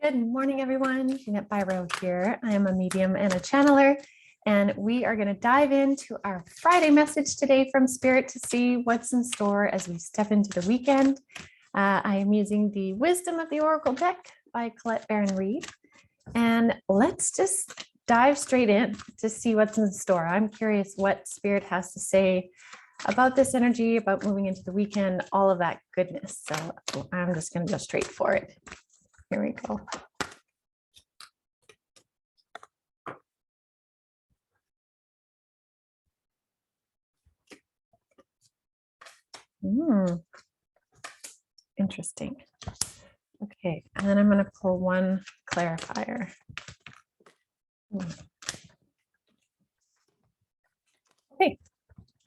Good morning, everyone. Ginette Biro here. I am a medium and a channeler, and we are going to dive into our Friday message today from Spirit to see what's in store as we step into the weekend. I am using the Wisdom of the Oracle deck by Colette Baron-Reid, and let's just dive straight in to see what's in store. I'm curious what Spirit has to say about this energy, about moving into the weekend, all of that goodness. So I'm just going to go straight for it. Here we go. Interesting. Okay, and then I'm going to pull one clarifier. Okay,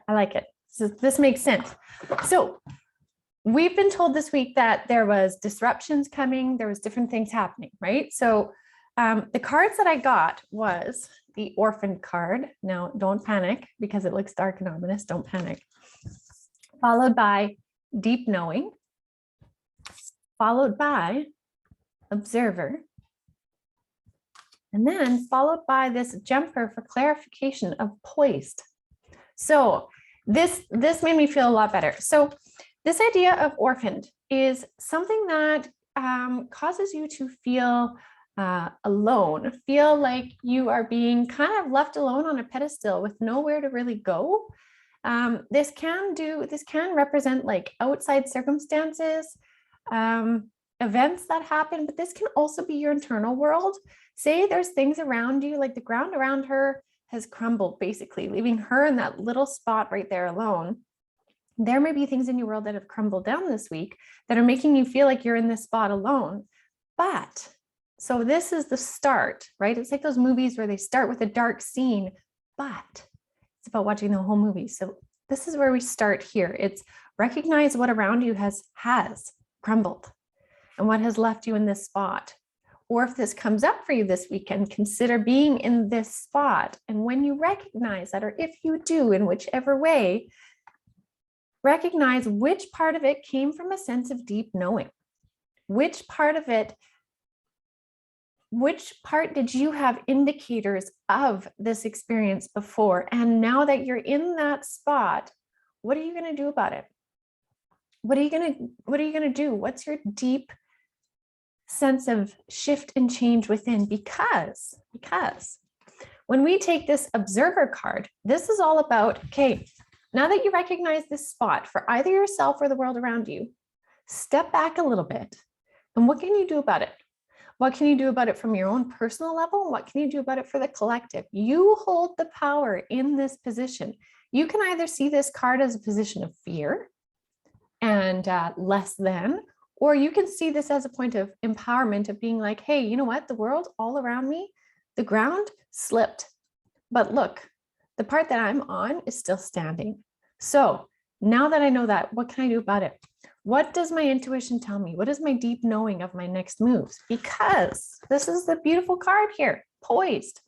I like it. So this makes sense. So we've been told this week that there was disruptions coming, there was different things happening, right? So the cards that I got was the Orphan card. Now, don't panic because it looks dark and ominous. Don't panic. Followed by Deep Knowing, followed by Observer, and then followed by this jumper for clarification of Poised. So this made me feel a lot better. So this idea of orphaned is something that causes you to feel alone, feel like you are being kind of left alone on a pedestal with nowhere to really go. This can represent like outside circumstances, events that happen, but this can also be your internal world. Say there's things around you, like the ground around her has crumbled, basically, leaving her in that little spot right there alone. There may be things in your world that have crumbled down this week that are making you feel like you're in this spot alone. But so this is the start, right? It's like those movies where they start with a dark scene, but it's about watching the whole movie. So this is where we start here. It's recognize what around you has crumbled and what has left you in this spot. Or if this comes up for you this weekend, consider being in this spot. And when you recognize that, or if you do, in whichever way, recognize which part of it came from a sense of deep knowing. Which part did you have indicators of this experience before? And now that you're in that spot, what are you going to do about it? What are you going to do? What's your deep sense of shift and change within? Because when we take this Observer card, this is all about, okay, now that you recognize this spot for either yourself or the world around you, step back a little bit. And what can you do about it? What can you do about it from your own personal level? What can you do about it for the collective? You hold the power in this position. You can either see this card as a position of fear and less than, or you can see this as a point of empowerment of being like, hey, you know what? The world all around me, the ground slipped. But look, the part that I'm on is still standing. So now that I know that, what can I do about it? What does my intuition tell me? What is my deep knowing of my next moves? Because this is the beautiful card here, Poised.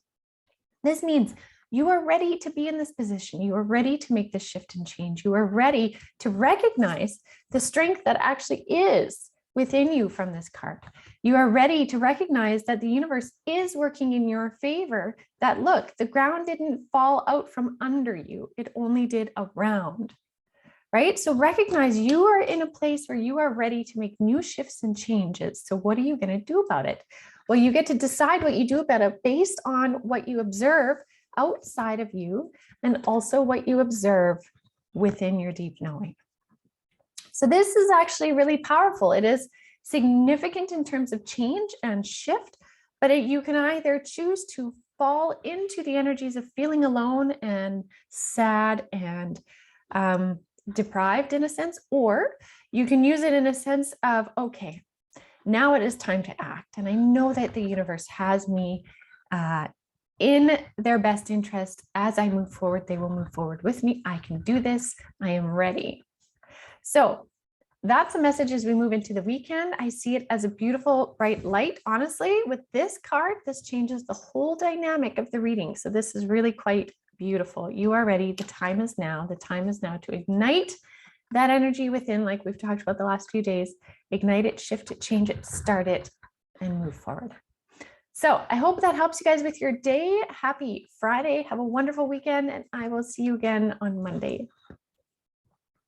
This means you are ready to be in this position. You are ready to make this shift and change. You are ready to recognize the strength that actually is within you from this card. You are ready to recognize that the universe is working in your favor, that look, the ground didn't fall out from under you. It only did around, right? So recognize you are in a place where you are ready to make new shifts and changes. So what are you going to do about it? Well, you get to decide what you do about it based on what you observe outside of you and also what you observe within your deep knowing. So this is actually really powerful. It is significant in terms of change and shift, but you can either choose to fall into the energies of feeling alone and sad and deprived in a sense, or you can use it in a sense of, okay, now it is time to act. And I know that the universe has me in their best interest. As I move forward, they will move forward with me. I can do this. I am ready. So that's a message as we move into the weekend. I see it as a beautiful bright light. Honestly, with this card, this changes the whole dynamic of the reading. So this is really quite beautiful. You are ready. The time is now. The time is now to ignite that energy within, like we've talked about the last few days. Ignite it, shift it, change it, start it, and move forward. So I hope that helps you guys with your day. Happy Friday. Have a wonderful weekend, and I will see you again on Monday.